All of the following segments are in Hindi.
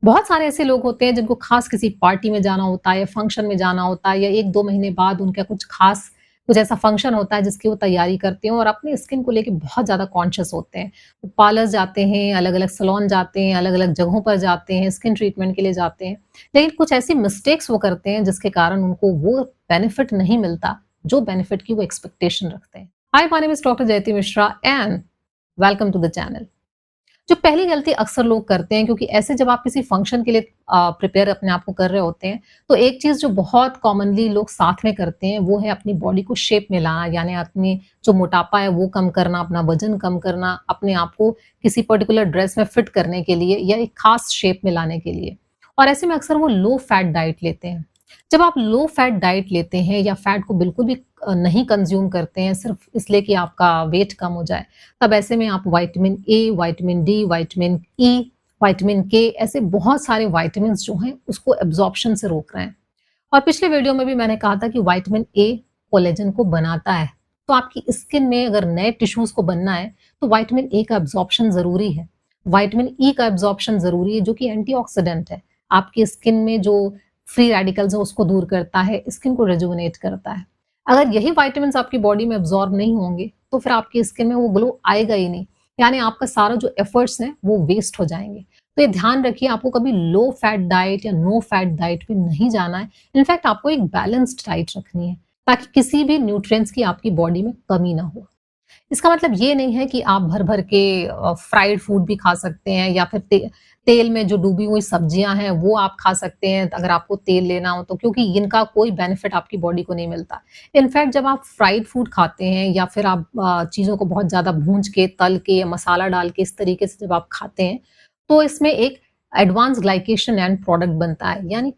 बहुत सारे ऐसे लोग होते हैं जिनको खास किसी पार्टी में जाना होता है या फंक्शन में जाना होता है या 1-2 महीने बाद उनका कुछ ऐसा फंक्शन होता है जिसकी वो तैयारी करते हैं और अपनी स्किन को लेके बहुत ज़्यादा कॉन्शियस होते हैं। वो पार्लर्स जाते हैं, अलग-अलग सैलून जाते हैं, अलग-अलग जगहों पर जाते हैं, स्किन ट्रीटमेंट के लिए जाते हैं। लेकिन कुछ ऐसी मिस्टेक्स वो करते हैं जिसके कारण उनको वो बेनिफिट नहीं मिलता, जो बेनिफिट की वो एक्सपेक्टेशन रखते हैं। Hi, my name is doctor Jayati Mishra and welcome to the channel. जो पहली गलती अक्सर लोग करते हैं क्योंकि ऐसे जब आप किसी फंक्शन के लिए प्रिपेयर अपने आप को कर रहे होते हैं, तो एक चीज़ जो बहुत कॉमनली लोग साथ में करते हैं, वो है अपनी बॉडी को शेप में लाना, यानी अपनी जो मोटापा है वो कम करना, अपना वज़न कम करना, अपने आप को किसी पर्टिकुलर ड्रेस में फिट करने के लिए या एक खास शेप में लाने के लिए। और ऐसे में अक्सर वो लो फैट डाइट लेते हैं। जब आप लो फैट डाइट लेते हैं या फैट को बिल्कुल भी नहीं कंज़्यूम करते हैं, सिर्फ़ इसलिए कि आपका वेट कम हो जाए, तब ऐसे में आप vitamin A, vitamin D, vitamin E, vitamin के ऐसे बहुत सारे विटामिन्स जो हैं उसको एब्ज़ॉर्प्शन से रोक रहे हैं। और पिछले वीडियो में भी मैंने कहा था कि विटामिन ए कोलेजन को बनाता है। तो आपकी स्किन में अगर नए टिश्यूज़ को बनना है तो विटामिन ए का एब्ज़ॉर्प्शन ज़रूरी है। विटामिन ई का एब्ज़ॉर्प्शन ज़रूरी है जो कि एंटीऑक्सीडेंट है। आपकी स्किन में जो फ्री रेडिकल्स हैं उसको दूर करता है, स्किन को रिजुविनेट करता है। अगर यही विटामिन्स आपकी बॉडी में एब्ज़ॉर्ब नहीं होंगे तो फिर आपकी स्किन में वो ग्लो आएगा ही नहीं। यानी आपका सारा जो एफर्ट्स हैं वो वेस्ट हो जाएँगे। तो ये ध्यान रखिए, आपको कभी लो फैट डाइट या नो फैट डाइट पे नहीं जाना है। इनफैक्ट आपको एक बैलेंस्ड डाइट रखनी है ताकि किसी भी न्यूट्रिएंट्स की आपकी बॉडी में कमी ना हो। इसका मतलब ये नहीं है कि आप भर-भर के फ्राइड फूड भी खा सकते हैं या फिर तेल में जो डूबी हुई सब्जियाँ हैं वो आप खा सकते हैं अगर आपको तेल लेना हो तो, क्योंकि इनका कोई बेनिफिट आपकी बॉडी को नहीं मिलता। इनफैक्ट जब आप फ्राइड फूड खाते हैं या फिर आप चीज़ों को बहुत ज़्यादा भून के, तल के या मसाला डाल के इस तरीके से जब आप खाते हैं, तो इसमें एक एडवांस ग्लाइकेशन एंड प्रोडक्ट बनता है। यानी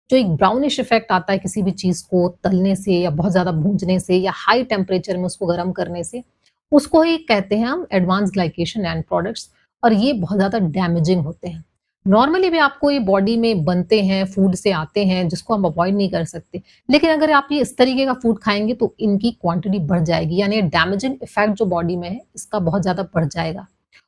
जो एक ब्राउनिश इफ़ेक्ट आता है किसी भी चीज़ को तलने से या बहुत ज़्यादा भूनने से या हाई टेम्परेचर में उसको गरम करने से, उसको ही कहते हैं हम एडवांस ग्लाइकेशन एंड प्रोडक्ट्स, और ये बहुत ज़्यादा डैमेजिंग होते हैं। नॉर्मली भी आपको ये बॉडी में बनते हैं, फूड से आते हैं जिसको हम अवॉइड नहीं कर सकते। लेकिन अगर आप ये इस तरीके का फूड खाएँगे तो इनकी क्वांटिटी बढ़ जाएगी, यानी डैमेजिंग इफ़ेक्ट जो बॉडी में है इसका बहुत ज़्यादा बढ़ जाएगा।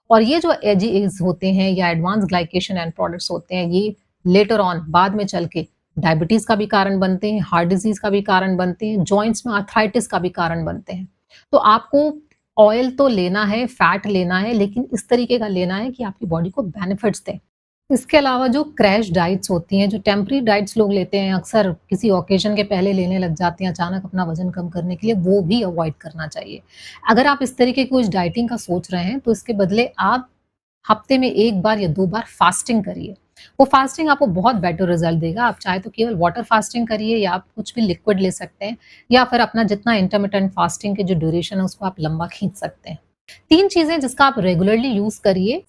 और ये जो एजीएस होते हैं या एडवांस ग्लाइकेशन एंड प्रोडक्ट्स होते हैं, ये लेटर ऑन बाद में चल के डायबिटीज़ का भी कारण बनते हैं, हार्ट डिज़ीज़ का भी कारण बनते हैं, जॉइंट्स में आर्थराइटिस का भी कारण बनते हैं। तो आपको ऑयल तो लेना है, फैट लेना है, लेकिन इस तरीके का लेना है कि आपकी बॉडी को बेनिफिट्स दें। इसके अलावा जो क्रैश डाइट्स होती हैं, जो टेम्परेरी डाइट्स लोग लेते हैं, अक्सर किसी ऑकेज़न के पहले लेने लग जाते हैं अचानक अपना वज़न कम करने के लिए, वो भी अवॉइड करना चाहिए। अगर आप इस तरीके की कुछ डाइटिंग का सोच रहे हैं, तो इसके बदले आप हफ्ते में 1 बार या 2 बार फास्टिंग करिए। वो फास्टिंग आपको बहुत बेटर रिज़ल्ट देगा। आप चाहे तो केवल वाटर फास्टिंग करिए या आप कुछ भी लिक्विड ले सकते हैं या फिर अपना जितना इंटरमिटेंट फास्टिंग की जो ड्यूरेशन है उसको आप लंबा खींच सकते हैं। 3 चीज़ें जिसका आप रेगुलरली यूज़ करिए।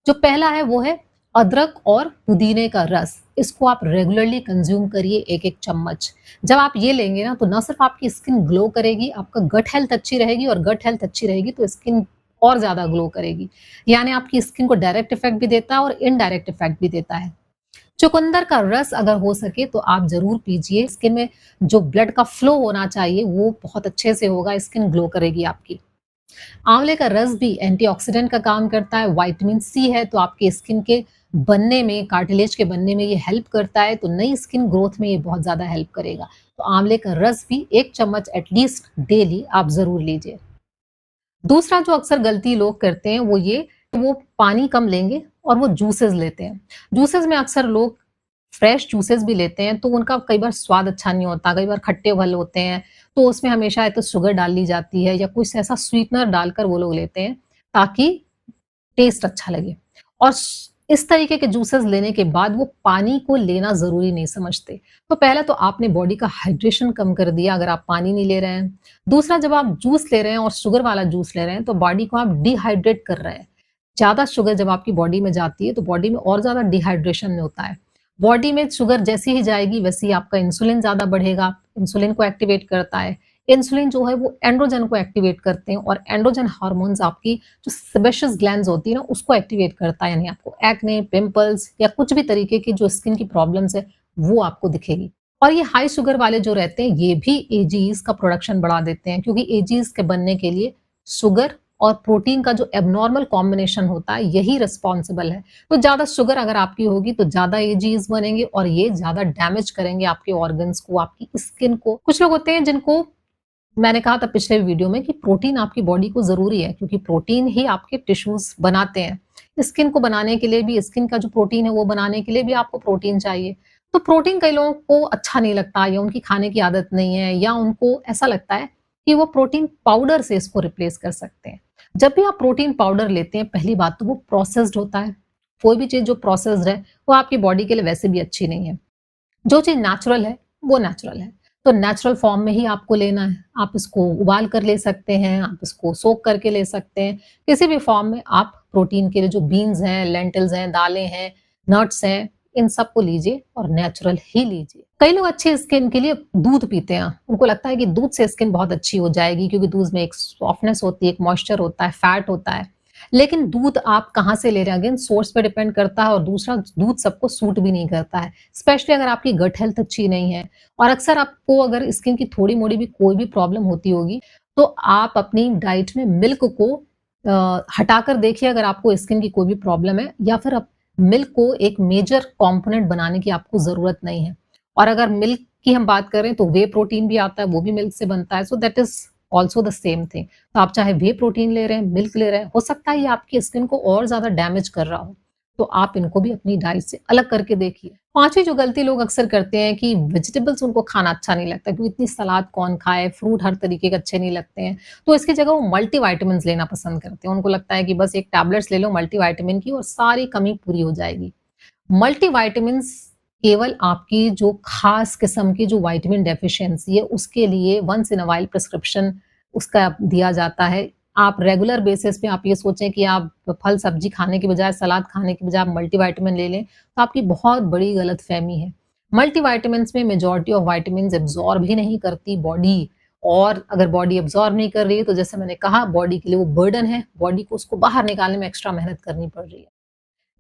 जो पहला है वो है अदरक और पुदीने का रस। इसको आप रेगुलरली कंज़्यूम करिए 1-1 चम्मच। जब आप ये लेंगे ना तो ना सिर्फ़ आपकी स्किन ग्लो करेगी, आपका गट हेल्थ अच्छी रहेगी, और गट हेल्थ अच्छी रहेगी तो स्किन और ज़्यादा ग्लो करेगी। यानी आपकी स्किन को डायरेक्ट इफ़ेक्ट भी देता है और इनडायरेक्ट इफ़ेक्ट भी देता है। चुकंदर का रस अगर हो सके तो आप ज़रूर पीजिए। स्किन में जो ब्लड का फ्लो होना चाहिए वो बहुत अच्छे से होगा, स्किन ग्लो करेगी आपकी। आंवले का रस भी एंटीऑक्सीडेंट का काम करता है, विटामिन सी है तो आपके स्किन के बनने में, कार्टिलेज के बनने में ये हेल्प करता है, तो नई स्किन ग्रोथ में ये बहुत ज़्यादा हेल्प करेगा। तो आंवले का रस भी 1 चम्मच एटलीस्ट डेली आप ज़रूर लीजिए। दूसरा जो अक्सर गलती लोग करते हैं वो ये, वो पानी कम लेंगे और वो जूसेस लेते हैं। जूसेस में अक्सर लोग फ्रेश जूसेस भी लेते हैं तो उनका कई बार स्वाद अच्छा नहीं होता, कई बार खट्टे-फल होते हैं, तो उसमें हमेशा या तो शुगर डाल ली जाती है या कुछ ऐसा स्वीटनर डालकर वो लोग लेते हैं ताकि टेस्ट अच्छा लगे। और इस तरीके के जूसेस लेने के बाद वो पानी को लेना ज़रूरी नहीं समझते। तो पहले तो आपने बॉडी का हाइड्रेशन कम कर दिया अगर आप पानी नहीं ले रहे हैं। दूसरा, जब आप जूस ले रहे हैं और शुगर वाला जूस ले रहे हैं तो बॉडी को आप डिहाइड्रेट कर रहे हैं। ज़्यादा शुगर जब आपकी बॉडी में जाती है तो बॉडी में और ज़्यादा डिहाइड्रेशन होता है। बॉडी में शुगर जैसे ही जाएगी वैसे ही आपका इंसुलिन ज़्यादा बढ़ेगा, इंसुलिन को एक्टिवेट करता है। इंसुलिन जो है वो एंड्रोजन को एक्टिवेट करते हैं और एंड्रोजन हार्मोन्स आपकी जो सेबेशियस ग्लैंड्स होती है ना उसको एक्टिवेट करता है, यानी आपको एक्ने, पिंपल्स या कुछ भी तरीके की जो स्किन की प्रॉब्लम्स है वो आपको दिखेगी। और ये हाई शुगर वाले जो रहते हैं ये भी एजीईज का प्रोडक्शन बढ़ा देते हैं, क्योंकि एजीईज के बनने के लिए शुगर और प्रोटीन का जो एब्नॉर्मल कॉम्बिनेशन होता है, यही रिस्पॉन्सिबल है। तो ज़्यादा शुगर अगर आपकी होगी, तो ज़्यादा एजीज़ बनेंगे और ये ज़्यादा डैमेज करेंगे आपके ऑर्गन्स को, आपकी स्किन को। कुछ लोग होते हैं जिनको मैंने कहा था पिछले वीडियो में कि प्रोटीन आपकी बॉडी को ज़रूरी है क्योंकि प्रोटीन ही आपके टिश्यूज़ बनाते हैं। स्किन को बनाने के लिए भी स्किन का जो प्रोटीन है वो बनाने के लिए भी आपको प्रोटीन चाहिए। तो प्रोटीन कई लोगों को अच्छा नहीं लगता या उनकी खाने की आदत नहीं है या उनको ऐसा लगता है कि वो प्रोटीन पाउडर से इसको रिप्लेस कर सकते हैं। जब भी आप प्रोटीन पाउडर लेते हैं पहली बात तो वो प्रोसेस्ड होता है। कोई भी चीज़ जो प्रोसेस्ड है वो आपकी बॉडी के लिए वैसे भी अच्छी नहीं है। जो चीज़ नेचुरल है, वो नेचुरल है। तो नेचुरल फॉर्म में ही आपको लेना है। आप इसको उबाल कर ले सकते हैं, आप इसको सोक करके ले सकते हैं। किसी भी फॉर्म में आप प्रोटीन के लिए जो बीन्स हैं, लेंटिल्स हैं, दालें हैं, नट्स हैं, इन सबको लीजिए और नेचुरल ही लीजिए। कई लोग अच्छी स्किन के लिए दूध पीते हैं। उनको लगता है कि दूध से स्किन बहुत अच्छी हो जाएगी क्योंकि दूध में एक सॉफ्टनेस होती है, एक मॉइस्चर होता है, फैट होता है। लेकिन दूध आप कहाँ से ले रहे हैं अगेन सोर्स पे डिपेंड करता है और दूसरा दूध सबको सूट भी नहीं करता है। स्पेशली अगर आपकी गट हेल्थ अच्छी नहीं है और अक्सर आपको अगर स्किन की थोड़ी-मोड़ी भी कोई भी प्रॉब्लम होती होगी, तो आप अपनी डाइट में मिल्क को हटाकर देखिए अगर आपको स्किन की कोई भी प्रॉब्लम है या फिर आप मिल्क को एक मेजर कंपोनेंट बनाने की आपको ज़रूरत नहीं है। और अगर मिल्क की हम बात करें तो व्हे प्रोटीन भी आता है, वो भी मिल्क से बनता है। So that is also the same thing. तो आप चाहे व्हे प्रोटीन ले रहे हैं, मिल्क ले रहे हैं, हो सकता है ये आपकी स्किन को और ज़्यादा डैमेज कर रहा हो। तो आप इनको भी अपनी डाइट से अलग करके देखिए। 5वीं जो गलती लोग अक्सर करते हैं कि वेजिटेबल्स उनको खाना अच्छा नहीं लगता क्योंकि इतनी सलाद कौन खाए, फ्रूट हर तरीके के अच्छे नहीं लगते हैं। तो इसकी जगह वो मल्टीविटामिन्स लेना पसंद करते हैं। उनको लगता है कि बस एक टैबलेट्स ले लो मल्टीविटामिन की और सारी कमी पूरी हो जाएगी। मल्टीविटामिन्स केवल आपकी जो खास किस्म की जो विटामिन डेफिशिएंसी है, उसके लिए once in a while prescription उसका दिया जाता है। आप रेगुलर बेसिस पे आप ये सोचें कि आप फल सब्जी खाने के बजाय, सलाद खाने के बजाय आप मल्टीविटामिन ले लें, तो आपकी बहुत बड़ी गलतफ़हमी है। मल्टीविटामिन्स में मेजॉरिटी ऑफ विटामिन्स एब्ज़ॉर्ब ही नहीं करती बॉडी और अगर बॉडी एब्ज़ॉर्ब नहीं कर रही है, तो जैसे मैंने कहा बॉडी के लिए वो बर्डन है, बॉडी को उसको बाहर निकालने में एक्स्ट्रा मेहनत करनी पड़ रही है।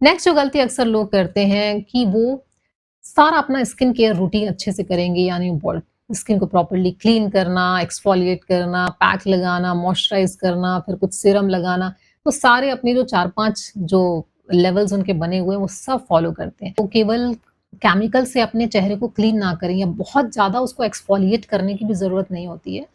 नेक्स्ट जो गलती अक्सर लोग करते हैं कि वो सारा अपना स्किन केयर रूटीन अच्छे से करेंगे यानी स्किन को प्रॉपर्ली क्लीन करना, एक्सफोलिएट करना, पैक लगाना, मॉइस्चराइज़ करना, फिर कुछ सीरम लगाना, तो सारे अपने जो 4-5 जो लेवल्स उनके बने हुए हैं, वो सब फॉलो करते हैं। तो केवल केमिकल से अपने चेहरे को क्लीन ना करें या बहुत ज़्यादा उसको एक्सफोलिएट करने की भी ज़रूरत नहीं होती है।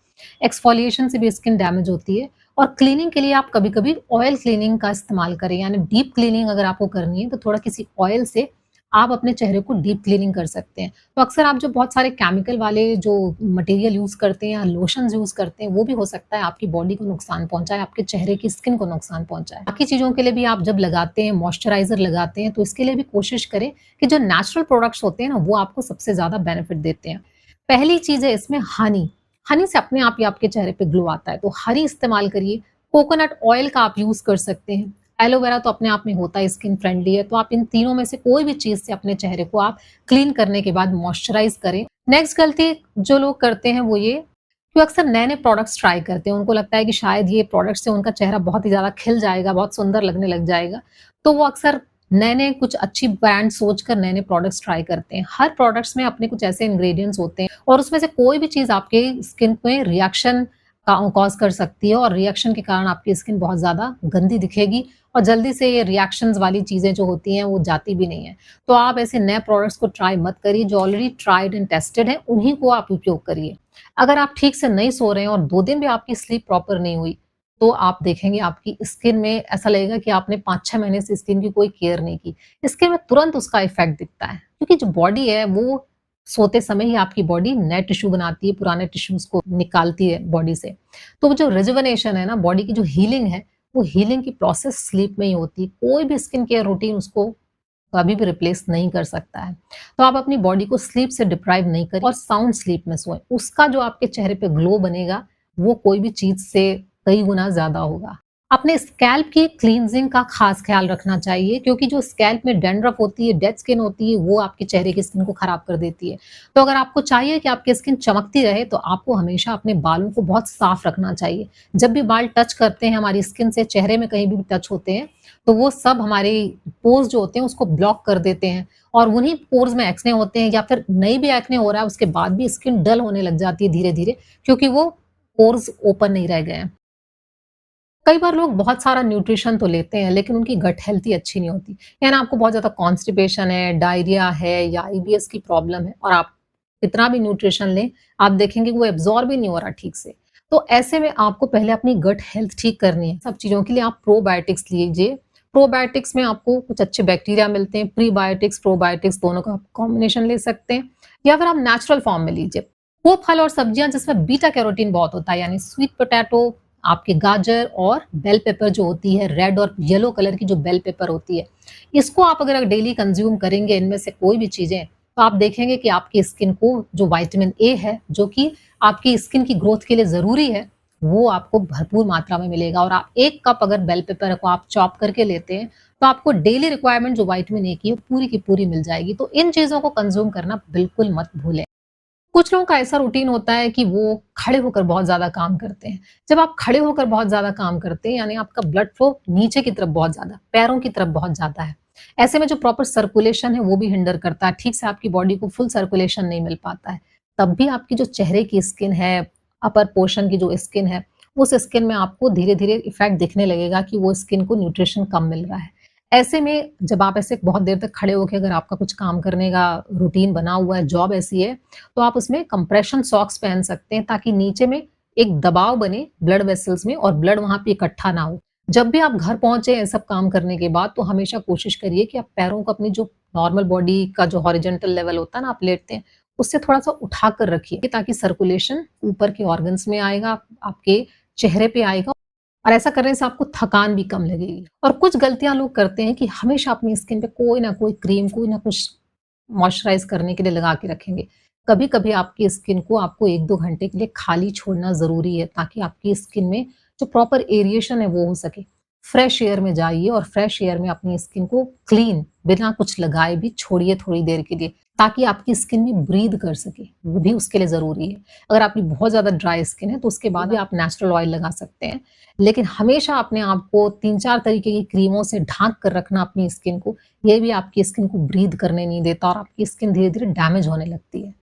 एक्सफोलिएशन से भी स्किन डैमेज होती है और क्लीनिंग के लिए आप कभी-कभी ऑयल क्लीनिंग का इस्तेमाल करें, यानी डीप क्लीनिंग अगर आपको करनी है, तो थोड़ा किसी ऑयल से आप अपने चेहरे को डीप क्लीनिंग कर सकते हैं। तो अक्सर आप जो बहुत सारे केमिकल वाले जो मटेरियल यूज़ करते हैं या लोशन्स यूज़ करते हैं, वो भी हो सकता है आपकी बॉडी को नुकसान पहुँचाए, आपके चेहरे की स्किन को नुकसान पहुँचाए। बाकी चीज़ों के लिए भी आप जब लगाते हैं, मॉइस्चराइज़र लगाते हैं, तो इसके लिए भी कोशिश करें कि जो नेचुरल प्रोडक्ट्स होते हैं ना, वो आपको सबसे ज़्यादा बेनिफिट देते हैं। पहली चीज़ है इसमें हनी। हनी से अपने आप ही आपके चेहरे पे ग्लो आता है, तो हनी इस्तेमाल करिए। कोकोनट ऑयल का आप यूज़ कर सकते हैं। एलोवेरा तो अपने आप में होता है, स्किन फ्रेंडली है, तो आप इन तीनों में से कोई भी चीज़ से अपने चेहरे को आप क्लीन करने के बाद मॉइस्चराइज़ करें। नेक्स्ट गलती जो लोग करते हैं वो ये कि वो अक्सर नए-नए प्रोडक्ट्स ट्राई करते हैं। उनको लगता है कि शायद ये प्रोडक्ट से उनका चेहरा बहुत ही ज़्यादा खिल जाएगा, बहुत सुंदर लगने लग जाएगा। तो वो अक्सर नए-नए कुछ अच्छी ब्रांड सोचकर नए-नए प्रोडक्ट्स ट्राई करते हैं। हर प्रोडक्ट्स में अपने कुछ ऐसे इंग्रीडिएंट्स होते हैं और उसमें से कोई भी चीज़ आपके स्किन में रिएक्शन कॉज़ कर सकती है और रिएक्शन के कारण आपकी स्किन बहुत ज़्यादा गंदी दिखेगी और जल्दी से ये रिएक्शंस वाली चीज़ें जो होती हैं वो जाती भी नहीं है। तो आप ऐसे नए प्रोडक्ट्स को ट्राई मत करिए, जो ऑलरेडी ट्राइड एंड टेस्टेड हैं, उन्हीं को आप उपयोग करिए। अगर आप ठीक से नहीं सो रहे हैं और 2 दिन भी आपकी स्लीप प्रॉपर नहीं हुई, तो आप देखेंगे आपकी स्किन में ऐसा लगेगा कि आपने 5-6 महीने से स्किन की कोई केयर नहीं की। स्किन में तुरंत उसका इफ़ेक्ट दिखता है, क्योंकि जो बॉडी है वो सोते समय ही आपकी बॉडी नए टिश्यू बनाती है, पुराने टिश्यूज़ को निकालती है बॉडी से। तो वो जो रिजुवेनेशन है ना, बॉडी की जो हीलिंग है, वो हीलिंग की प्रोसेस स्लीप में ही होती है। कोई भी स्किन केयर रूटीन उसको कभी भी रिप्लेस नहीं कर सकता है। तो आप अपनी बॉडी को स्लीप से डिप्राइव नहीं करें और साउंड स्लीप में सोएँ। उसका जो आपके चेहरे पे ग्लो बनेगा, वो कोई भी चीज़ से कई गुना ज़्यादा होगा। अपने स्कैल्प की क्लींजिंग का खास ख्याल रखना चाहिए क्योंकि जो स्कैल्प में डैंड्रफ होती है, डेड स्किन होती है, वो आपके चेहरे की स्किन को खराब कर देती है। तो अगर आपको चाहिए कि आपकी स्किन चमकती रहे, तो आपको हमेशा अपने बालों को बहुत साफ रखना चाहिए। जब भी बाल टच करते हैं हमारी स्किन से, चेहरे में कहीं भी टच होते हैं, तो वो सब हमारे पोर्स जो होते हैं उसको ब्लॉक कर देते हैं और उन्हीं पोर्स में एक्ने होते हैं या फिर नहीं भी एक्ने हो रहा है, उसके बाद भी स्किन डल होने लग जाती है धीरे-धीरे क्योंकि वो पोर्स ओपन नहीं रह गए हैं। कई बार लोग बहुत सारा न्यूट्रिशन तो लेते हैं, लेकिन उनकी गट हेल्थ ही अच्छी नहीं होती। यानी आपको बहुत ज़्यादा कॉन्स्टिपेशन है, डायरिया है या आईबीएस की प्रॉब्लम है और आप कितना भी न्यूट्रिशन लें, आप देखेंगे वो एब्ज़ॉर्ब ही नहीं हो रहा ठीक से। तो ऐसे में आपको पहले अपनी गट हेल्थ ठीक करनी है। सब चीज़ों के लिए आप प्रोबायोटिक्स लीजिए। प्रोबायोटिक्स में आपको कुछ अच्छे बैक्टीरिया मिलते हैं, प्रीबायोटिक्स, प्रोबायोटिक्स दोनों का आप कॉम्बिनेशन ले सकते हैं या फिर आप नेचुरल फॉर्म में लीजिए। वो फल और सब्जियाँ जिसमें बीटा कैरोटीन बहुत होता है, यानी स्वीट पोटैटो, आपके गाजर और बेल पेपर जो होती है, रेड और येलो कलर की जो बेल पेपर होती है, इसको आप अगर डेली कंज़्यूम करेंगे इनमें से कोई भी चीज़ें, तो आप देखेंगे कि आपकी स्किन को जो विटामिन ए है, जो कि आपकी स्किन की ग्रोथ के लिए ज़रूरी है, वो आपको भरपूर मात्रा में मिलेगा और आप 1 कप अगर बेल पेपर को आप चॉप करके लेते हैं, तो आपको डेली रिक्वायरमेंट जो विटामिन ए की है, वो पूरी की पूरी मिल जाएगी। तो इन चीज़ों को कंज़्यूम करना बिल्कुल मत भूलें। कुछ लोगों का ऐसा रूटीन होता है कि वो खड़े होकर बहुत ज़्यादा काम करते हैं। जब आप खड़े होकर बहुत ज़्यादा काम करते हैं, यानी आपका ब्लड फ्लो नीचे की तरफ बहुत ज़्यादा, पैरों की तरफ बहुत ज़्यादा है। ऐसे में जो प्रॉपर सर्कुलेशन है, वो भी हिंडर करता है। ठीक से आपकी बॉडी को फुल सर्कुलेशन नहीं मिल पाता है। तब भी आपकी जो चेहरे की स्किन है, अपर पोर्शन की जो स्किन है, उस स्किन में आपको धीरे-धीरे इफ़ेक्ट दिखने लगेगा कि वो स्किन को न्यूट्रिशन कम मिल रहा है। ऐसे में जब आप ऐसे बहुत देर तक खड़े होके अगर आपका कुछ काम करने का रूटीन बना हुआ है, जॉब ऐसी है, तो आप उसमें कंप्रेशन सॉक्स पहन सकते हैं ताकि नीचे में एक दबाव बने ब्लड वेसल्स में और ब्लड वहाँ पे इकट्ठा ना हो। जब भी आप घर पहुँचे ये सब काम करने के बाद तो हमेशा कोशिश करिए कि आप पैरों को अपनी जो नॉर्मल बॉडी का जो हॉरिज़ॉन्टल लेवल होता है ना, आप लेटते हैं, उससे थोड़ा-सा उठा कर रखिए ताकि सर्कुलेशन ऊपर के ऑर्गन्स में आएगा, आपके चेहरे पे आएगा और ऐसा करने से आपको थकान भी कम लगेगी। और कुछ गलतियाँ लोग करते हैं कि हमेशा अपनी स्किन पे कोई ना कोई क्रीम, कोई ना कुछ मॉइस्चराइज़ करने के लिए लगा के रखेंगे। कभी-कभी आपकी स्किन को आपको 1-2 घंटे के लिए खाली छोड़ना ज़रूरी है ताकि आपकी स्किन में जो प्रॉपर एरिएशन है वो हो सके। फ्रेश एयर में जाइए और फ्रेश एयर में अपनी स्किन को क्लीन बिना कुछ लगाए भी छोड़िए थोड़ी देर के लिए ताकि आपकी स्किन भी ब्रीथ कर सके, वो भी उसके लिए ज़रूरी है। अगर आपकी बहुत ज़्यादा ड्राई स्किन है तो उसके बाद भी आप नेचुरल ऑयल लगा सकते हैं। लेकिन हमेशा अपने आप को 3-4 तरीके की क्रीमों से ढाँक कर रखना अपनी स्किन को, ये भी आपकी स्किन को ब्रीथ करने नहीं देता और आपकी स्किन धीरे-धीरे डैमेज होने लगती है।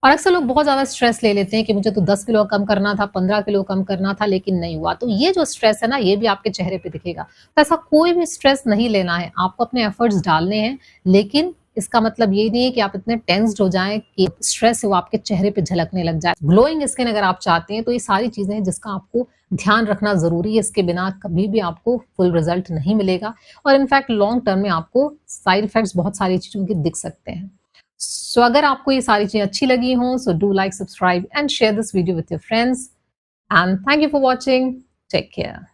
और अक्सर लोग बहुत ज़्यादा स्ट्रेस ले लेते हैं कि मुझे तो 10 किलो कम करना था, 15 किलो कम करना था लेकिन नहीं हुआ। तो ये जो स्ट्रेस है ना, ये भी आपके चेहरे पे दिखेगा। तो ऐसा कोई भी स्ट्रेस नहीं लेना है, आपको अपने एफर्ट्स डालने हैं, लेकिन इसका मतलब ये नहीं है कि आप इतने टेंस्ड हो जाएँ कि स्ट्रेस है वो आपके चेहरे पे झलकने लग जाए। ग्लोइंग स्किन अगर आप चाहते हैं, तो ये सारी चीज़ें हैं जिसका आपको ध्यान रखना ज़रूरी है। इसके बिना कभी भी आपको फुल रिज़ल्ट नहीं मिलेगा और इनफैक्ट लॉन्ग टर्म में आपको साइड इफेक्ट्स बहुत सारी चीज़ों के दिख सकते हैं। सो अगर आपको ये सारी चीज़ें अच्छी लगी हों, so do like, subscribe and share this video with your friends and thank you for watching. Take care.